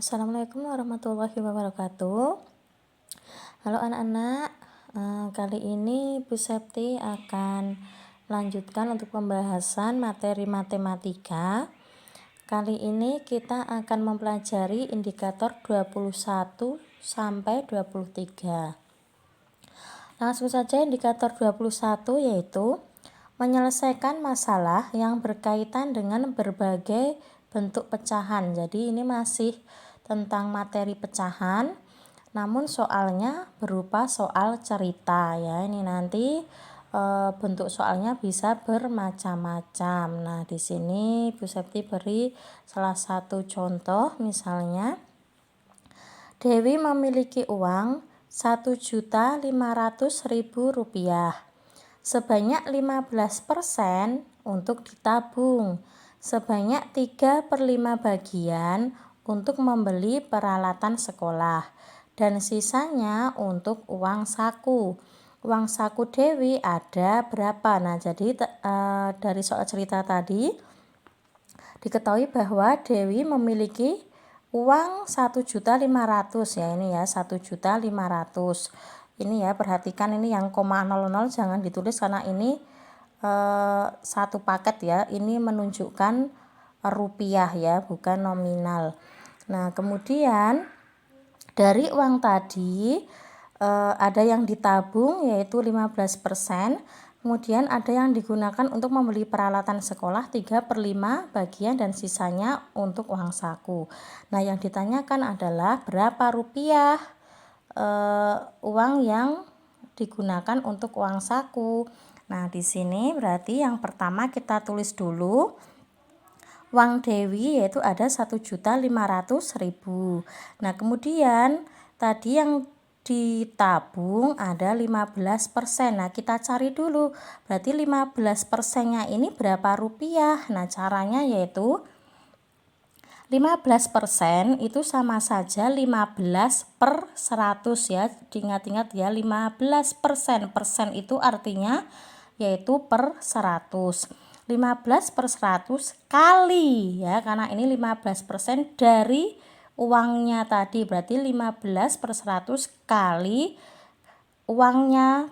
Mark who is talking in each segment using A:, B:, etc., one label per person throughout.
A: Assalamualaikum warahmatullahi wabarakatuh. Halo anak-anak, kali ini Bu Septi akan lanjutkan untuk pembahasan materi matematika. Kali ini kita akan mempelajari indikator 21 sampai 23. Langsung saja indikator 21 yaitu menyelesaikan masalah yang berkaitan dengan berbagai bentuk pecahan. Jadi ini masih tentang materi pecahan, namun soalnya berupa soal cerita ya. Ini nanti bentuk soalnya bisa bermacam-macam. Nah, di sini Bu Septi beri salah satu contoh, misalnya Dewi memiliki uang Rp1.500.000. Sebanyak 15% untuk ditabung, sebanyak 3/5 bagian untuk membeli peralatan sekolah, dan sisanya untuk uang saku. Uang saku Dewi ada berapa? Nah, jadi dari soal cerita tadi diketahui bahwa Dewi memiliki uang 1.500.000 ya, ini ya 1.500.000. Ini ya, perhatikan ini yang koma 00 jangan ditulis karena ini satu paket ya, ini menunjukkan rupiah ya, bukan nominal. Nah, kemudian dari uang tadi ada yang ditabung yaitu 15%, kemudian ada yang digunakan untuk membeli peralatan sekolah 3/5 bagian, dan sisanya untuk uang saku. Nah, yang ditanyakan adalah berapa rupiah uang yang digunakan untuk uang saku. Nah, di sini berarti yang pertama kita tulis dulu uang Dewi yaitu ada 1.500.000. Nah, kemudian tadi yang ditabung ada 15%. Nah, kita cari dulu berarti 15%-nya ini berapa rupiah. Nah, caranya yaitu 15% itu sama saja 15/100 ya. Diingat-ingat ya, 15%. Persen itu artinya yaitu per 100. 15/100 kali ya, karena ini 15% dari uangnya tadi, berarti 15/100 kali uangnya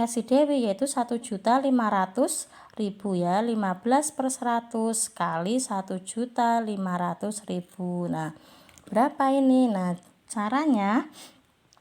A: si Dewi yaitu 1.500.000 ya. 15/100 kali 1.500.000. Nah, berapa ini? Nah, caranya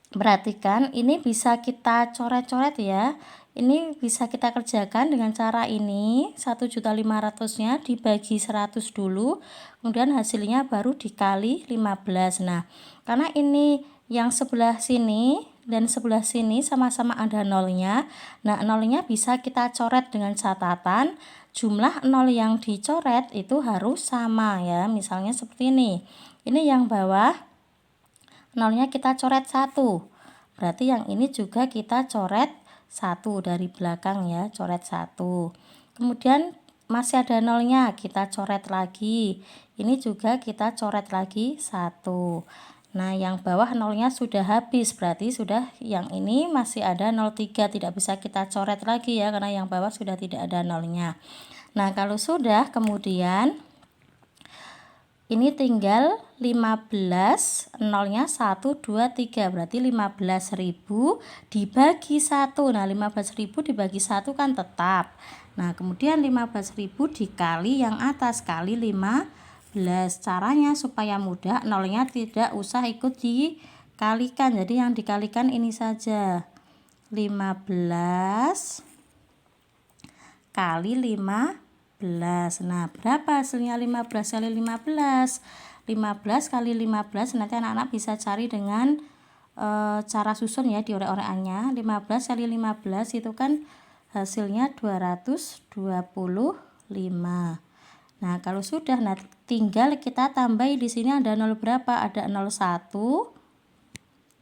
A: perhatikan, ini bisa kita coret-coret ya. Ini bisa kita kerjakan dengan cara ini, 1.500.000-nya dibagi 100 dulu, kemudian hasilnya baru dikali 15. Nah, karena ini yang sebelah sini dan sebelah sini sama-sama ada nolnya. Nah, nolnya bisa kita coret dengan catatan jumlah nol yang dicoret itu harus sama ya. Misalnya seperti ini. Ini yang bawah nolnya kita coret 1. Berarti yang ini juga kita coret 1 dari belakang ya, coret 1. Kemudian masih ada nolnya, kita coret lagi. Ini juga kita coret lagi 1. Nah, yang bawah nolnya sudah habis, berarti sudah yang ini masih ada 0,3, tidak bisa kita coret lagi ya, karena yang bawah sudah tidak ada nolnya. Nah, kalau sudah, kemudian ini tinggal 15, nolnya 1, 2, 3, berarti 15.000 dibagi 1. Nah, 15.000 dibagi 1 kan tetap. Nah, kemudian 15.000 dikali yang atas, kali 15. Caranya supaya mudah, nolnya tidak usah ikut dikalikan, jadi yang dikalikan ini saja, 15 kali 15. Nah, berapa hasilnya 15 kali 15? 15 kali 15 nanti anak-anak bisa cari dengan cara susun ya, diorek-orekannya. 15 kali 15 itu kan hasilnya 225. Nah, kalau sudah, nah tinggal kita tambahi di sini ada 0 berapa? Ada 01,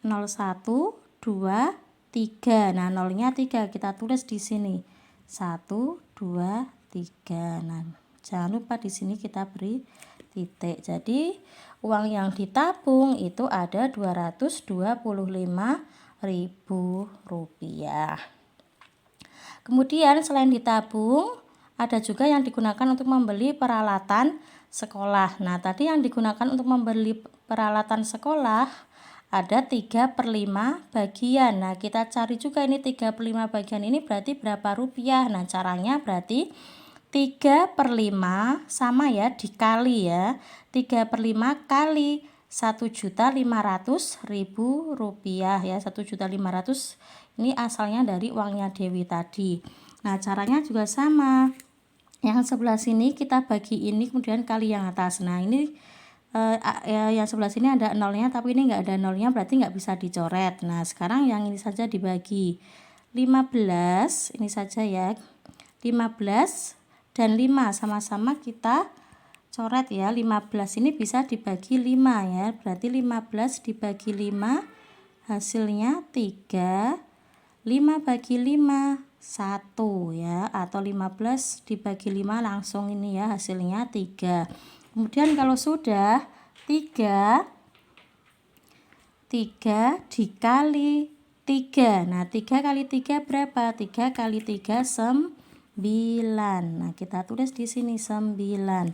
A: 01, 2, 3. Nah, nolnya 3 kita tulis di sini. 1, 2, 3. Nah, jangan lupa di sini kita beri titik. Jadi uang yang ditabung itu ada Rp225.000. Kemudian selain ditabung, ada juga yang digunakan untuk membeli peralatan sekolah. Nah, tadi yang digunakan untuk membeli peralatan sekolah ada 3/5 bagian. Nah, kita cari juga ini 3/5 bagian ini berarti berapa rupiah. Nah, caranya berarti 3/5 sama ya dikali ya. 3/5 kali 1.500.000 rupiah ya. 1.500.000 ini asalnya dari uangnya Dewi tadi. Nah, caranya juga sama. Yang sebelah sini kita bagi ini kemudian kali yang atas. Nah, ini yang sebelah sini ada nolnya tapi ini enggak ada nolnya berarti enggak bisa dicoret. Nah, sekarang yang ini saja dibagi 15 ini saja ya. 15 dan 5 sama-sama kita coret ya. 15 ini bisa dibagi 5 ya. Berarti 15 dibagi 5 hasilnya 3. 5 bagi 5 1 ya, atau 15 dibagi 5 langsung ini ya hasilnya 3. Kemudian kalau sudah 3 dikali 3. Nah, 3 kali 3 berapa? 3 kali 3 9. Nah, kita tulis di sini 9.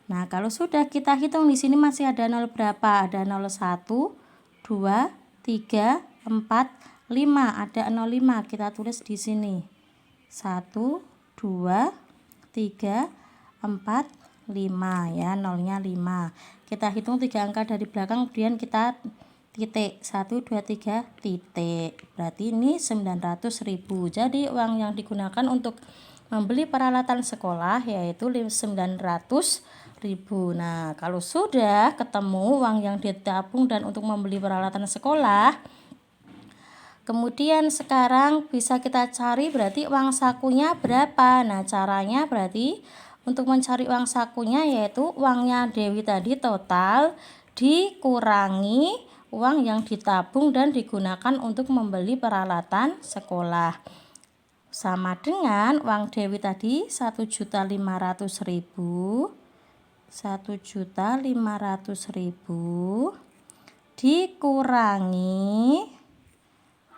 A: Nah, kalau sudah kita hitung di sini masih ada 0 berapa? Ada 0 1 2 3 4 5, ada 05 kita tulis di sini 1 2 3 4 5 ya, nolnya 5. Kita hitung 3 angka dari belakang kemudian kita titik 1 2 3 titik. Berarti ini 900.000. Jadi uang yang digunakan untuk membeli peralatan sekolah yaitu 900.000. Nah, kalau sudah ketemu uang yang ditabung dan untuk membeli peralatan sekolah, kemudian sekarang bisa kita cari berarti uang sakunya berapa. Nah, caranya berarti untuk mencari uang sakunya yaitu uangnya Dewi tadi total dikurangi uang yang ditabung dan digunakan untuk membeli peralatan sekolah. Sama dengan uang Dewi tadi 1.500.000. 1.500.000 dikurangi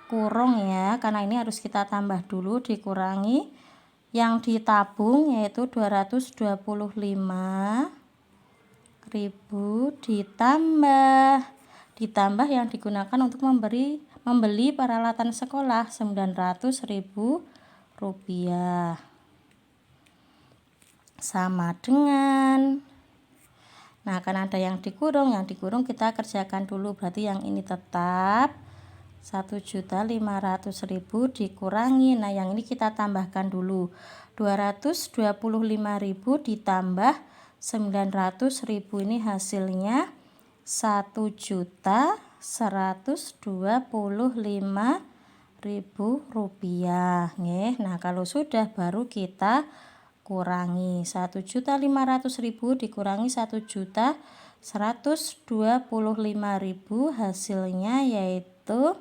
A: kurung ya, karena ini harus kita tambah dulu, dikurangi yang ditabung yaitu 225.000 ditambah yang digunakan untuk membeli peralatan sekolah 900.000 rupiah sama dengan, nah karena ada yang dikurung kita kerjakan dulu. Berarti yang ini tetap 1.500.000 dikurangi, nah yang ini kita tambahkan dulu 225.000 ditambah 900.000 ini hasilnya 1.125.000 rupiah. Nah kalau sudah baru kita kurangi 1.500.000 dikurangi 1.125.000 hasilnya yaitu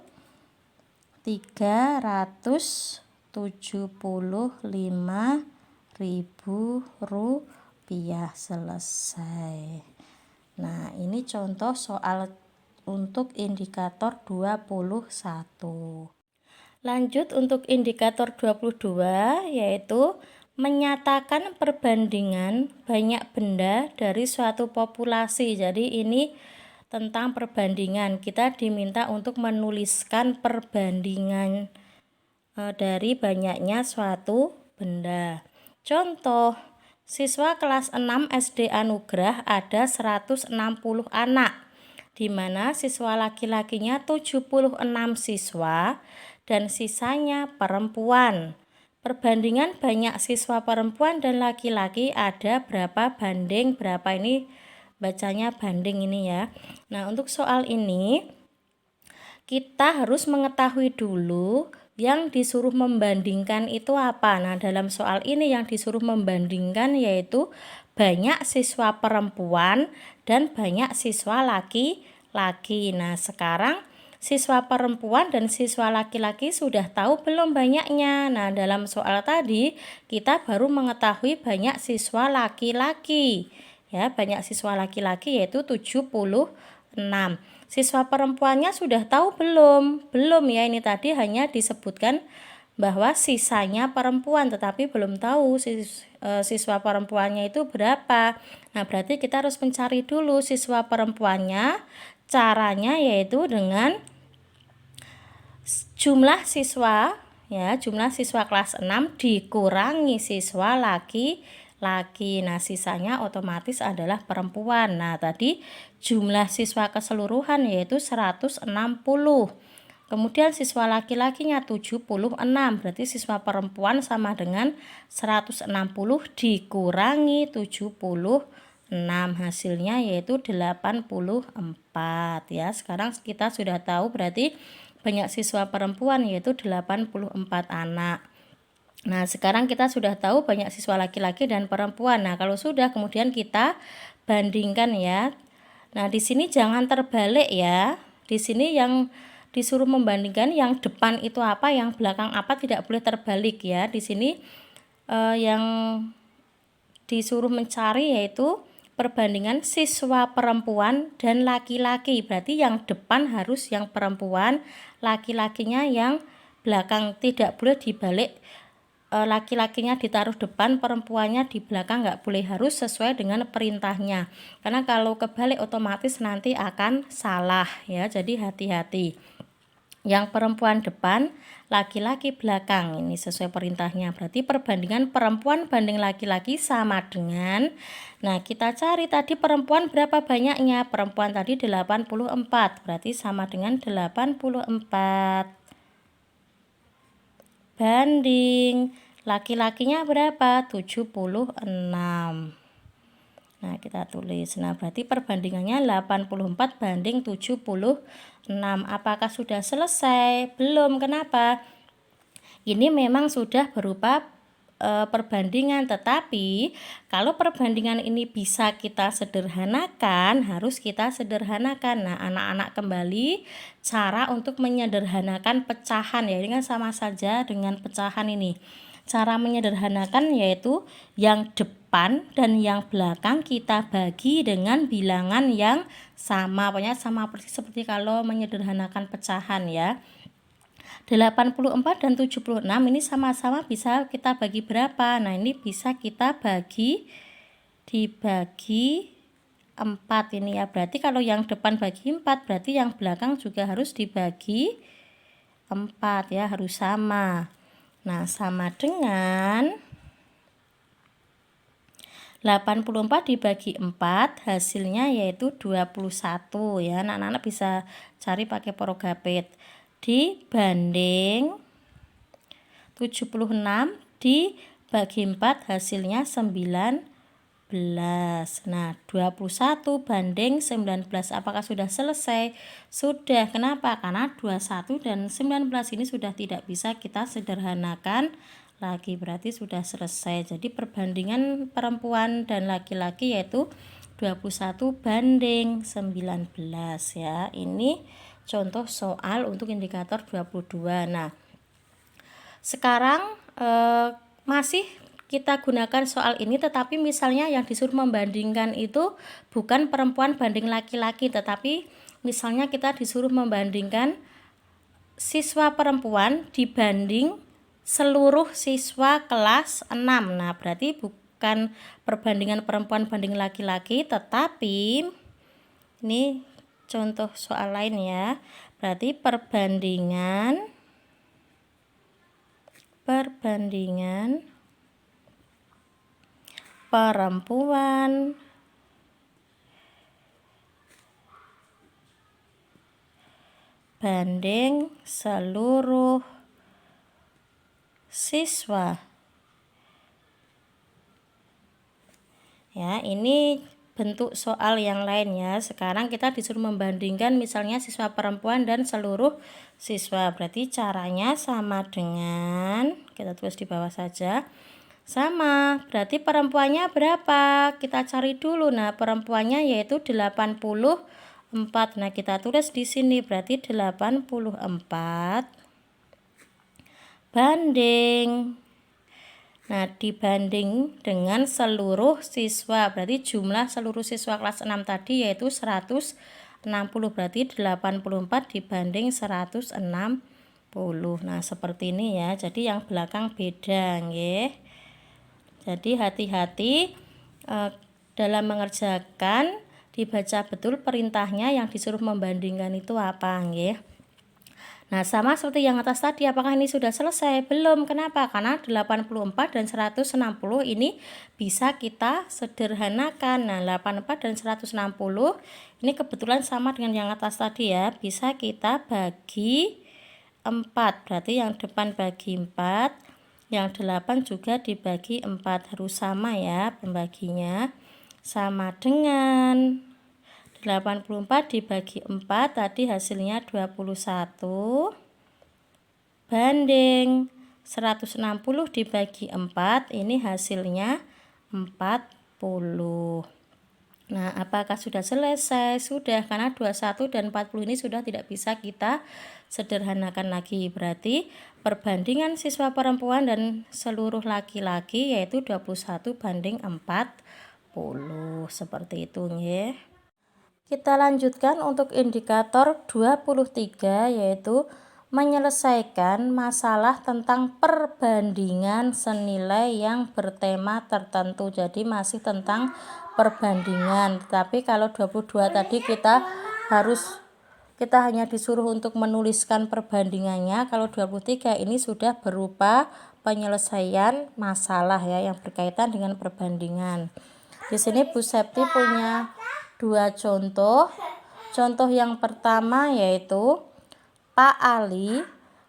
A: 375.000 rupiah. Selesai. Nah, ini contoh soal untuk indikator 21. Lanjut untuk indikator 22 yaitu menyatakan perbandingan banyak benda dari suatu populasi. Jadi ini tentang perbandingan, kita diminta untuk menuliskan perbandingan dari banyaknya suatu benda. Contoh, siswa kelas 6 SD Anugerah ada 160 anak, di mana siswa laki-lakinya 76 siswa dan sisanya perempuan. Perbandingan banyak siswa perempuan dan laki-laki ada berapa banding berapa, ini bacanya banding ini ya. Nah, untuk soal ini kita harus mengetahui dulu yang disuruh membandingkan itu apa. Nah, dalam soal ini yang disuruh membandingkan yaitu banyak siswa perempuan dan banyak siswa laki-laki. Nah, sekarang siswa perempuan dan siswa laki-laki sudah tahu belum banyaknya? Nah, dalam soal tadi kita baru mengetahui banyak siswa laki-laki. Ya, banyak siswa laki-laki yaitu 76. Siswa perempuannya sudah tahu belum? Belum ya, ini tadi hanya disebutkan bahwa sisanya perempuan, tetapi belum tahu siswa perempuannya itu berapa. Nah, berarti kita harus mencari dulu siswa perempuannya. Caranya yaitu dengan jumlah siswa, ya, jumlah siswa kelas 6 dikurangi siswa laki-laki. Nah, sisanya otomatis adalah perempuan. Nah, tadi jumlah siswa keseluruhan yaitu 160. Kemudian siswa laki-lakinya 76, berarti siswa perempuan sama dengan 160 dikurangi 76, hasilnya yaitu 84 ya. Sekarang kita sudah tahu berarti banyak siswa perempuan yaitu 84 anak. Nah, sekarang kita sudah tahu banyak siswa laki-laki dan perempuan. Nah, kalau sudah, kemudian kita bandingkan ya. Nah, di sini jangan terbalik ya. Di sini yang disuruh membandingkan yang depan itu apa, yang belakang apa, tidak boleh terbalik ya. Di sini yang disuruh mencari yaitu perbandingan siswa perempuan dan laki-laki. Berarti yang depan harus yang perempuan, laki-lakinya yang belakang, tidak boleh dibalik. Laki-lakinya ditaruh depan, perempuannya di belakang, nggak boleh, harus sesuai dengan perintahnya. Karena kalau kebalik otomatis nanti akan salah ya. Jadi hati-hati. Yang perempuan depan, laki-laki belakang, ini sesuai perintahnya. Berarti perbandingan perempuan banding laki-laki sama dengan, nah kita cari tadi perempuan berapa banyaknya. Perempuan tadi 84, berarti sama dengan 84 banding laki-lakinya berapa, 76. Nah, kita tulis. Nah, berarti perbandingannya 84 banding 76. Apakah sudah selesai? Belum. Kenapa? Ini memang sudah berupa perbandingan, tetapi kalau perbandingan ini bisa kita sederhanakan, harus kita sederhanakan. Nah, anak-anak kembali cara untuk menyederhanakan pecahan ya. Ini kan sama saja dengan pecahan ini. Cara menyederhanakan yaitu yang depan dan yang belakang kita bagi dengan bilangan yang sama. Pokoknya sama persis seperti kalau menyederhanakan pecahan ya. 84 dan 76 ini sama-sama bisa kita bagi berapa? Nah, ini bisa kita dibagi 4 ini ya. Berarti kalau yang depan bagi 4, berarti yang belakang juga harus dibagi 4 ya, harus sama. Nah, sama dengan 84 dibagi 4, hasilnya yaitu 21 ya. Anak-anak bisa cari pakai Progapit. Dibanding 76 dibagi 4, hasilnya 19. Nah, 21 banding 19. Apakah sudah selesai? Sudah. Kenapa? Karena 21 dan 19 ini sudah tidak bisa kita sederhanakan lagi, berarti sudah selesai. Jadi perbandingan perempuan dan laki-laki yaitu 21 banding 19 ya. Ini contoh soal untuk indikator 22. Nah, sekarang masih kita gunakan soal ini, tetapi misalnya yang disuruh membandingkan itu bukan perempuan banding laki-laki, tetapi misalnya kita disuruh membandingkan siswa perempuan dibanding seluruh siswa kelas 6. Nah, berarti bukan perbandingan perempuan banding laki-laki, tetapi ini contoh soal lain ya. Berarti perbandingan perempuan banding seluruh siswa. Ya, ini bentuk soal yang lain ya. Sekarang kita disuruh membandingkan misalnya siswa perempuan dan seluruh siswa. Berarti caranya sama dengan, kita tulis di bawah saja. Sama, berarti perempuannya berapa? Kita cari dulu. Nah, perempuannya yaitu 84. Nah, kita tulis di sini berarti 84 banding. Nah, dibanding dengan seluruh siswa, berarti jumlah seluruh siswa kelas 6 tadi yaitu 160, berarti 84 dibanding 160. Nah, seperti ini ya. Jadi yang belakang beda nggih. Jadi hati-hati dalam mengerjakan, dibaca betul perintahnya, yang disuruh membandingkan itu apa nggih. Nah, sama seperti yang atas tadi, apakah ini sudah selesai? Belum. Kenapa? Karena 84 dan 160 ini bisa kita sederhanakan. Nah, 84 dan 160 ini kebetulan sama dengan yang atas tadi ya. Bisa kita bagi 4. Berarti yang depan bagi 4, yang 8 juga dibagi 4. Harus sama ya pembaginya. Sama dengan 84 dibagi 4 tadi hasilnya 21 banding 160 dibagi 4 ini hasilnya 40. Nah, apakah sudah selesai? Sudah, karena 21 dan 40 ini sudah tidak bisa kita sederhanakan lagi. Berarti perbandingan siswa perempuan dan seluruh laki-laki yaitu 21 banding 40. Seperti itu nggih. Kita lanjutkan untuk indikator 23 yaitu menyelesaikan masalah tentang perbandingan senilai yang bertema tertentu. Jadi masih tentang perbandingan. Tapi kalau 22 tadi kita hanya disuruh untuk menuliskan perbandingannya. Kalau 23 ini sudah berupa penyelesaian masalah ya yang berkaitan dengan perbandingan. Di sini Bu Septi punya 2 contoh. Contoh yang pertama yaitu Pak Ali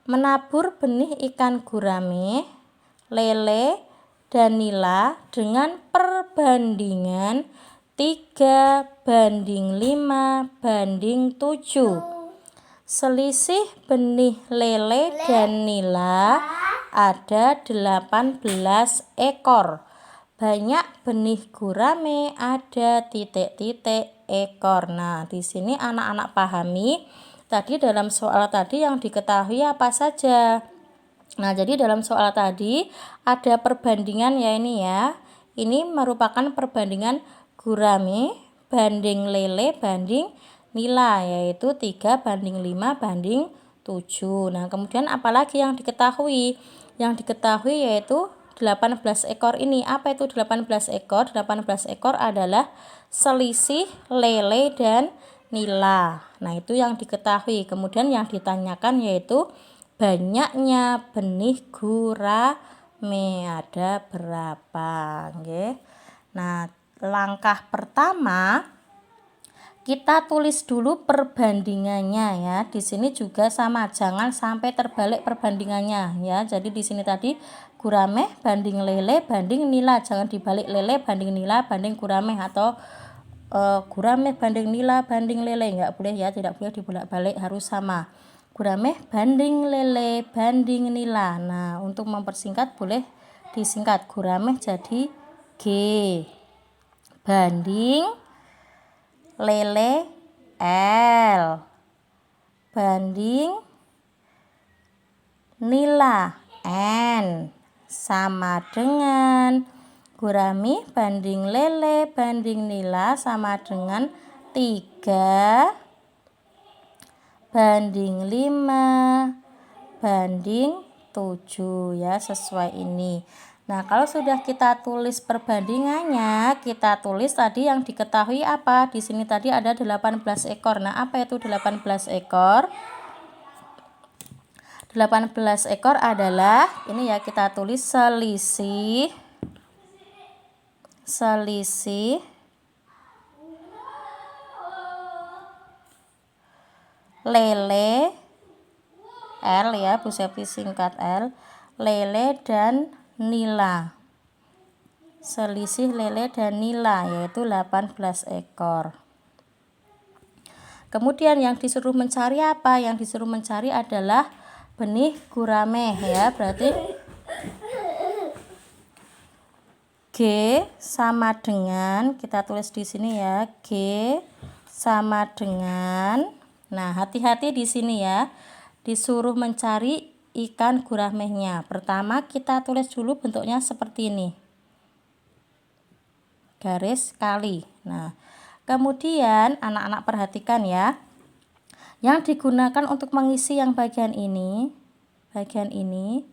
A: menabur benih ikan gurame, lele, dan nila dengan perbandingan 3 banding 5 banding 7. Selisih benih lele dan nila ada 18 ekor. Banyak benih gurame ada titik-titik ekor. Nah, di sini anak-anak pahami tadi dalam soal tadi yang diketahui apa saja. Nah, jadi dalam soal tadi ada perbandingan ya ini ya. Ini merupakan perbandingan gurame banding lele banding nila yaitu 3 banding 5 banding 7. Nah, kemudian apalagi yang diketahui? Yang diketahui yaitu 18 ekor ini. Apa itu 18 ekor? 18 ekor adalah selisih lele dan nila. Nah, itu yang diketahui. Kemudian yang ditanyakan yaitu banyaknya benih gurame ada berapa, nggih. Nah, langkah pertama kita tulis dulu perbandingannya ya. Di sini juga sama, jangan sampai terbalik perbandingannya ya. Jadi di sini tadi gurame banding lele banding nila, jangan dibalik lele banding nila banding gurame atau gurame banding nila banding lele, enggak boleh ya, tidak boleh dibolak-balik, harus sama. Gurame banding lele banding nila. Nah, untuk mempersingkat boleh disingkat gurame jadi G banding lele L banding nila N sama dengan gurame banding lele banding nila sama dengan 3 banding 5 banding 7 ya, sesuai ini. Nah, kalau sudah kita tulis perbandingannya, kita tulis tadi yang diketahui apa? Di sini tadi ada 18 ekor. Nah, apa itu 18 ekor? 18 ekor adalah ini ya, kita tulis selisih lele L ya, Bu Septi singkat L, lele dan nila. Selisih lele dan nila yaitu 18 ekor. Kemudian yang disuruh mencari apa? Yang disuruh mencari adalah benih gurame ya. Berarti G sama dengan, kita tulis di sini ya, G sama dengan, nah hati-hati di sini ya, disuruh mencari ikan guramehnya. Pertama kita tulis dulu bentuknya seperti ini, garis kali. Nah, kemudian anak-anak perhatikan ya, yang digunakan untuk mengisi yang bagian ini bagian ini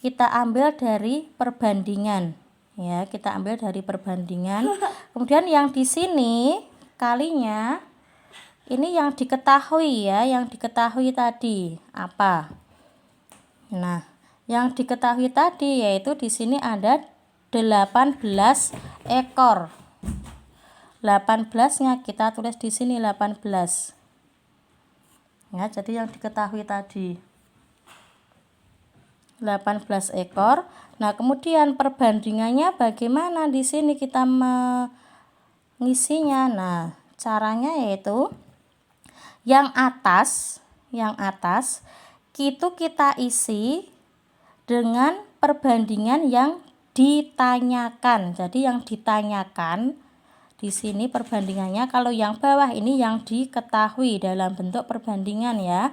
A: kita ambil dari perbandingan ya, kita ambil dari perbandingan. Kemudian yang di sini kalinya ini yang diketahui ya, yang diketahui tadi apa? Nah, yang diketahui tadi yaitu di sini ada 18 ekor. 18-nya kita tulis di sini 18. Ya, jadi yang diketahui tadi 18 ekor. Nah, kemudian perbandingannya bagaimana di sini kita mengisinya? Nah, caranya yaitu yang atas itu kita isi dengan perbandingan yang ditanyakan. Jadi yang ditanyakan di sini perbandingannya, kalau yang bawah ini yang diketahui dalam bentuk perbandingan ya.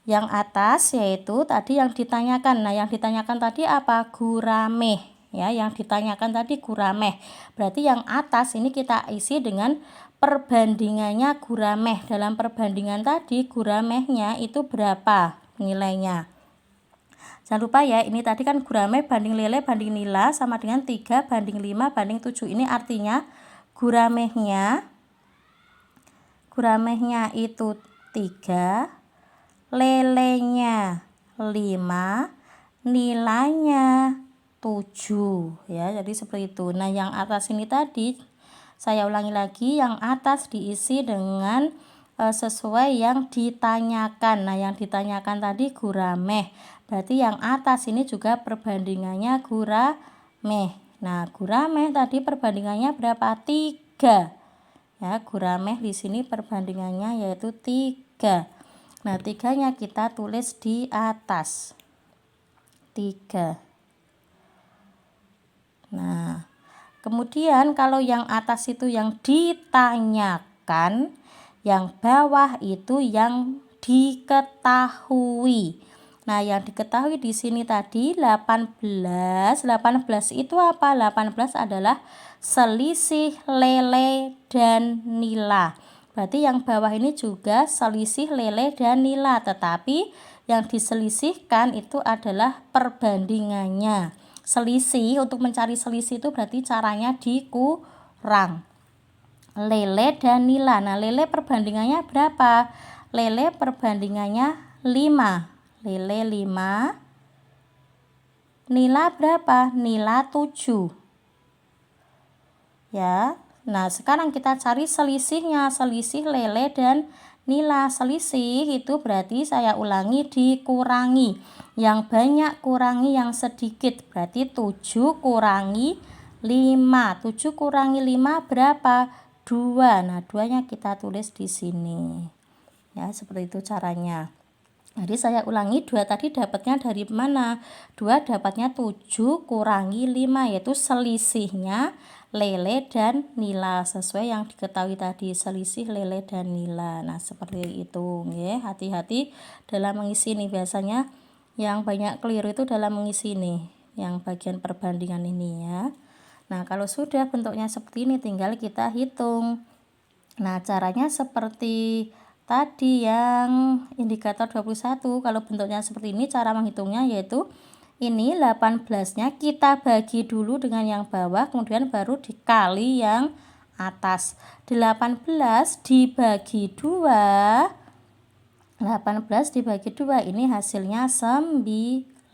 A: Yang atas yaitu tadi yang ditanyakan. Nah, yang ditanyakan tadi apa? Gurameh ya, yang ditanyakan tadi gurameh. Berarti yang atas ini kita isi dengan perbandingannya gurameh. Dalam perbandingan tadi guramehnya itu berapa nilainya? Jangan lupa ya, ini tadi kan gurameh banding lele banding nila sama dengan 3 banding 5 banding 7. Ini artinya guramehnya itu 3, lelenya 5, nilainya 7 ya. Jadi seperti itu. Nah, yang atas ini tadi saya ulangi lagi, yang atas diisi dengan sesuai yang ditanyakan. Nah, yang ditanyakan tadi gurameh. Berarti yang atas ini juga perbandingannya gurameh. Nah, gurameh tadi perbandingannya berapa? 3. Ya, gurameh di sini perbandingannya yaitu 3. Nah, 3-nya kita tulis di atas. 3. Nah, kemudian kalau yang atas itu yang ditanyakan, yang bawah itu yang diketahui. Nah, yang diketahui di sini tadi 18. 18 itu apa? 18 adalah selisih lele dan nila. Berarti yang bawah ini juga selisih lele dan nila, tetapi yang diselisihkan itu adalah perbandingannya. Selisih, untuk mencari selisih itu berarti caranya dikurang. Lele dan nila. Nah, lele perbandingannya berapa? Lele perbandingannya 5. Lele 5. Nila berapa? Nila 7. Ya. Nah, sekarang kita cari selisihnya, selisih lele dan nila. Selisih itu berarti saya ulangi dikurangi. Yang banyak kurangi yang sedikit, berarti 7 kurangi 5. 7 kurangi 5 berapa? 2. Nah, 2-nya kita tulis di sini. Ya, seperti itu caranya. Jadi saya ulangi, 2 tadi dapatnya dari mana? 2 dapatnya 7 kurangi 5, yaitu selisihnya lele dan nila, sesuai yang diketahui tadi, selisih lele dan nila. Nah, seperti itu ya. Hati-hati dalam mengisi nih, biasanya yang banyak keliru itu dalam mengisi nih, yang bagian perbandingan ini ya. Nah, kalau sudah bentuknya seperti ini tinggal kita hitung. Nah, caranya seperti tadi yang indikator 21, kalau bentuknya seperti ini cara menghitungnya yaitu ini 18-nya kita bagi dulu dengan yang bawah, kemudian baru dikali yang atas. 18 dibagi 2, 18 dibagi 2 ini hasilnya 9.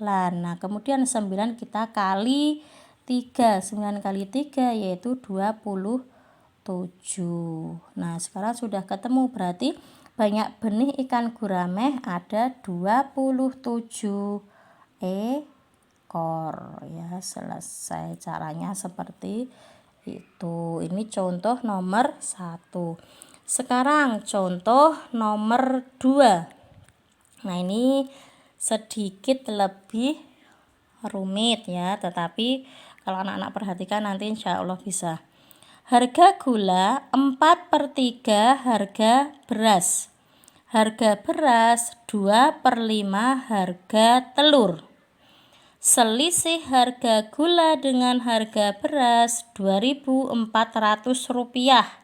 A: Nah, kemudian 9 kita kali 3, 9 kali 3 yaitu 27. Nah, sekarang sudah ketemu, berarti banyak benih ikan gurameh ada 27 ekor ya. Selesai, caranya seperti itu. Ini contoh nomor 1. Sekarang contoh nomor 2. Nah, ini sedikit lebih rumit ya, tetapi kalau anak-anak perhatikan nanti insya Allah bisa. Harga gula 4/3 harga beras. Harga beras 2/5 harga telur. Selisih harga gula dengan harga beras Rp2.400.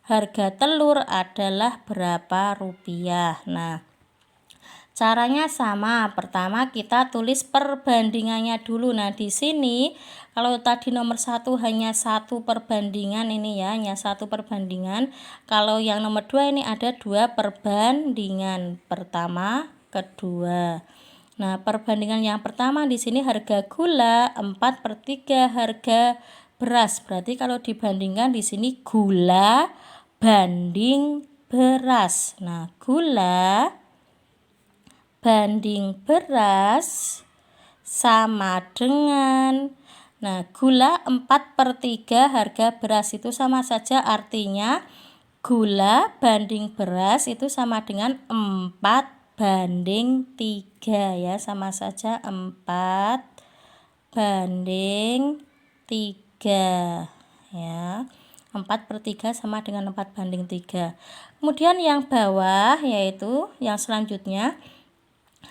A: Harga telur adalah berapa rupiah? Nah, Caranya sama. Pertama kita tulis perbandingannya dulu. Nah, di sini kalau tadi nomor 1 hanya 1 perbandingan ini ya, hanya 1 perbandingan. Kalau yang nomor 2 ini ada 2 perbandingan. Pertama, kedua. Nah, perbandingan yang pertama di sini harga gula 4/3 harga beras. Berarti kalau dibandingkan di sini gula banding beras. Nah, gula banding beras sama dengan, nah, gula 4/3 harga beras itu sama saja, artinya gula banding beras itu sama dengan 4/3 ya, sama saja 4/3 ya. 4/3 sama dengan 4/3. Kemudian yang bawah yaitu yang selanjutnya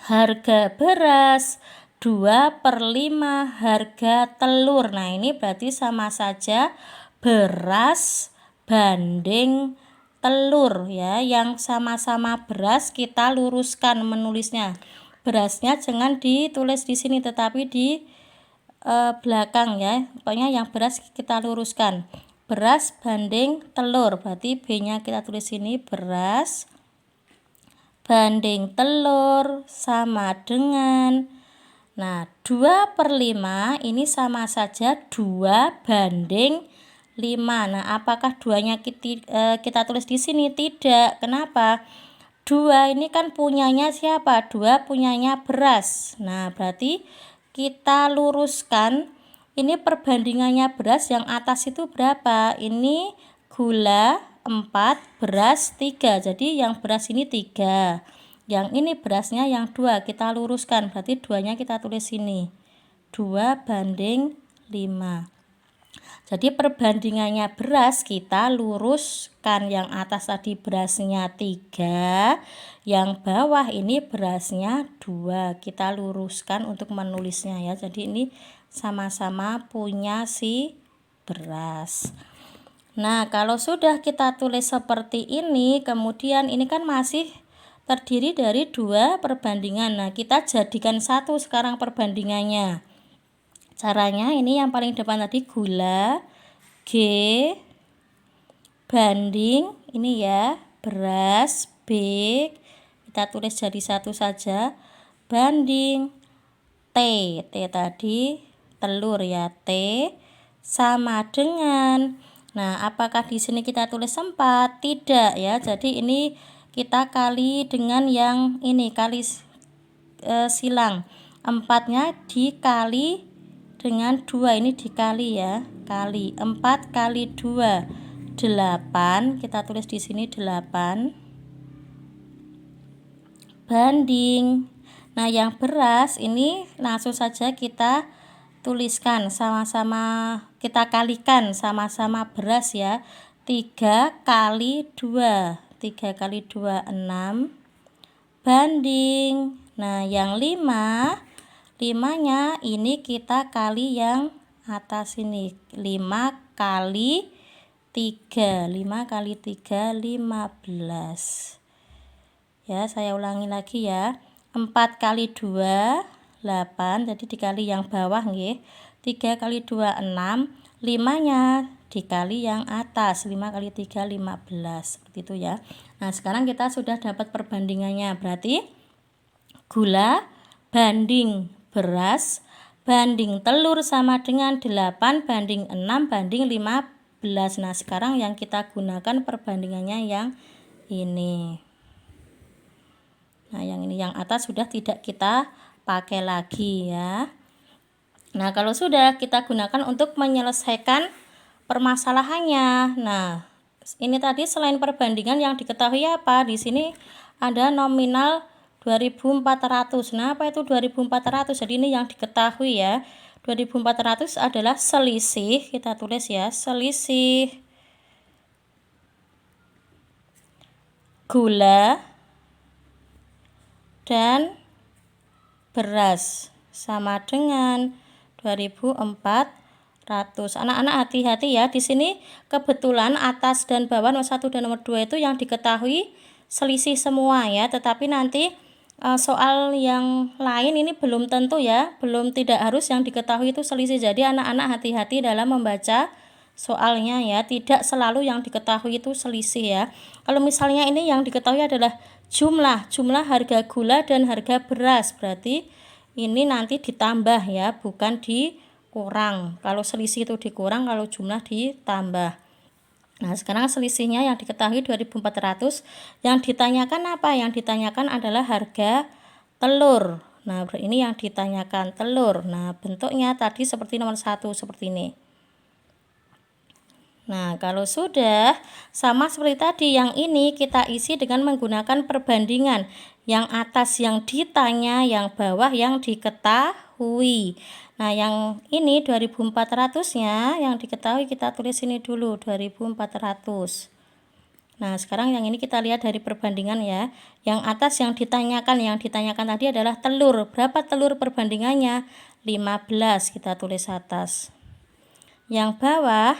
A: harga beras 2/5 harga telur. Nah, ini berarti sama saja beras banding telur ya. Yang sama-sama beras kita luruskan menulisnya. Berasnya jangan ditulis di sini tetapi di belakang ya. Pokoknya yang beras kita luruskan. Beras banding telur. Berarti B-nya kita tulis sini beras banding telur sama dengan, nah, 2/5 ini sama saja 2/5. Nah, apakah 2-nya kita tulis di sini? Tidak. Kenapa? 2 ini kan punyanya siapa? 2 punyanya beras. Nah, berarti kita luruskan. Ini perbandingannya beras yang atas itu berapa? Ini gula 4, beras 3. Jadi yang beras ini 3. Yang ini berasnya yang 2. Kita luruskan. Berarti 2-nya kita tulis sini. 2/5. Jadi perbandingannya beras kita luruskan. Yang atas tadi berasnya 3. Yang bawah ini berasnya 2. Kita luruskan untuk menulisnya ya. Jadi ini sama-sama punya si beras. Nah, kalau sudah kita tulis seperti ini, kemudian ini kan masih terdiri dari 2 perbandingan. Nah, kita jadikan 1 sekarang perbandingannya. Caranya ini yang paling depan tadi gula G banding ini ya, beras B, kita tulis jadi 1 saja, banding T tadi telur ya, T sama dengan, nah, apakah di sini kita tulis 4? Tidak ya. Jadi ini kita kali dengan yang ini, kali silang. 4-nya dikali dengan 2, ini dikali ya. Kali 4 kali 2 8. Kita tulis di sini 8 banding. Nah, yang beras ini langsung saja kita tuliskan, sama-sama kita kalikan, sama-sama beras ya. 3 kali 2, 3 kali 2 6 banding. Nah, yang 5-nya ini kita kali yang atas ini, 5 kali 3, 5 kali 3 15 ya. Saya ulangi lagi ya, 4 kali 2 8, jadi dikali yang bawah nggih. 3 kali 2 6, 5-nya dikali yang atas, 5 kali 3 15, seperti itu ya. Nah, sekarang kita sudah dapat perbandingannya. Berarti gula banding beras banding telur sama dengan 8 banding 6 banding 15. Nah, sekarang yang kita gunakan perbandingannya yang ini. Nah, yang ini yang atas sudah tidak kita pakai lagi ya. Nah, kalau sudah kita gunakan untuk menyelesaikan permasalahannya. Nah, ini tadi selain perbandingan yang diketahui apa? Di sini ada nominal 2400. Nah, apa itu 2400? Jadi ini yang diketahui ya. 2400 adalah selisih, kita tulis ya, selisih gula dan beras sama dengan 2400. Anak-anak hati-hati ya. Di sini kebetulan atas dan bawah nomor 1 dan nomor 2 itu yang diketahui selisih semua ya. Tetapi nanti soal yang lain ini belum tentu ya, belum, tidak harus yang diketahui itu selisih. Jadi anak-anak hati-hati dalam membaca soalnya ya, tidak selalu yang diketahui itu selisih ya. Kalau misalnya ini yang diketahui adalah jumlah harga gula dan harga beras, berarti ini nanti ditambah ya, bukan dikurang. Kalau selisih itu dikurang, kalau jumlah ditambah. Nah, sekarang selisihnya yang diketahui 2.400. Yang ditanyakan apa? Yang ditanyakan adalah harga telur. Nah, ini yang ditanyakan telur. Nah, bentuknya tadi seperti nomor 1, seperti ini. Nah, kalau sudah sama seperti tadi, yang ini kita isi dengan menggunakan perbandingan. Yang atas yang ditanya, yang bawah yang diketahui. Nah, yang ini 2.400-nya yang diketahui kita tulis ini dulu, 2.400. Nah, sekarang yang ini kita lihat dari perbandingan ya. Yang atas yang ditanyakan tadi adalah telur. Berapa telur perbandingannya? 15, kita tulis atas. Yang bawah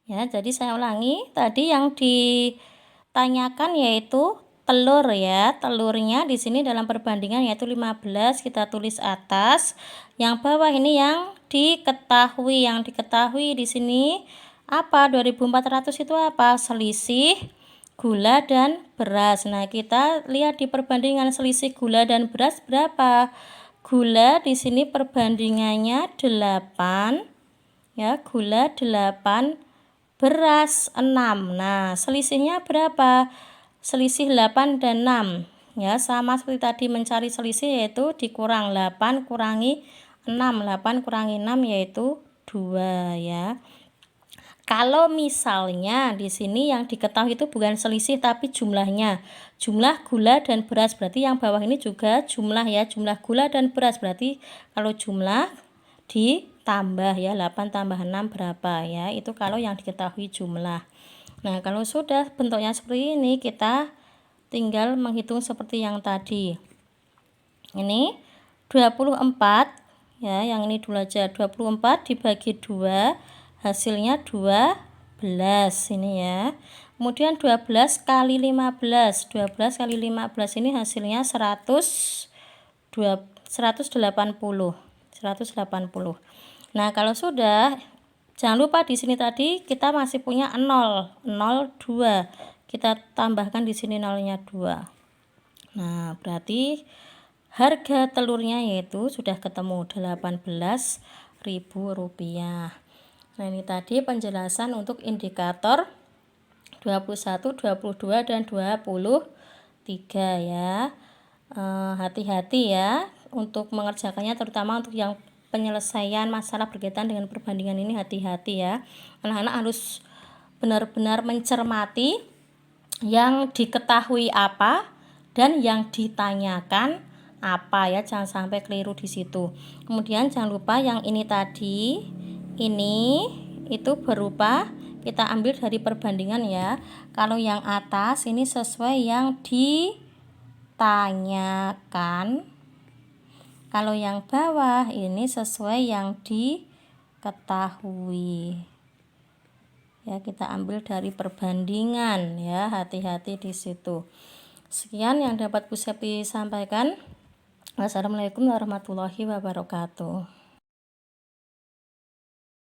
A: ya, jadi saya ulangi, tadi yang ditanyakan yaitu telur ya. Telurnya di sini dalam perbandingan yaitu 15, kita tulis atas. Yang bawah ini yang diketahui. Yang diketahui di sini apa? 2.400 itu apa? Selisih gula dan beras. Nah, kita lihat di perbandingan selisih gula dan beras berapa? Gula di sini perbandingannya 8 ya, gula 8, beras 6. Nah, selisihnya berapa? Selisih 8 dan 6. Ya, sama seperti tadi mencari selisih, yaitu dikurang 8 kurangi 6. 8 kurangi 6 yaitu 2 ya. Kalau misalnya di sini yang diketahui itu bukan selisih tapi jumlahnya. Jumlah gula dan beras, berarti yang bawah ini juga jumlah ya, jumlah gula dan beras. Berarti kalau jumlah ditambah ya, 8 tambah 6 berapa ya, itu kalau yang diketahui jumlah. Nah, kalau sudah bentuknya seperti ini, kita tinggal menghitung seperti yang tadi. Ini 24 ya, yang ini dulu aja, 24 dibagi 2 hasilnya 12 ini ya. Kemudian 12 kali 15, 12 kali 15 ini hasilnya 180. Nah, kalau sudah, jangan lupa di sini tadi kita masih punya 0, 2. Kita tambahkan di sini nolnya 2. Nah, berarti harga telurnya yaitu sudah ketemu Rp18.000. Nah, ini tadi penjelasan untuk indikator 21, 22, dan 23 ya. Hati-hati ya untuk mengerjakannya, terutama untuk yang penyelesaian masalah berkaitan dengan perbandingan ini, hati-hati ya. Anak-anak harus benar-benar mencermati yang diketahui apa dan yang ditanyakan apa ya, jangan sampai keliru di situ. Kemudian jangan lupa yang ini tadi, ini itu berupa kita ambil dari perbandingan ya. Kalau yang atas ini sesuai yang ditanyakan, kalau yang bawah ini sesuai yang diketahui ya, kita ambil dari perbandingan ya, hati-hati di situ. Sekian yang dapat Bu Septi sampaikan. Wassalamualaikum warahmatullahi wabarakatuh.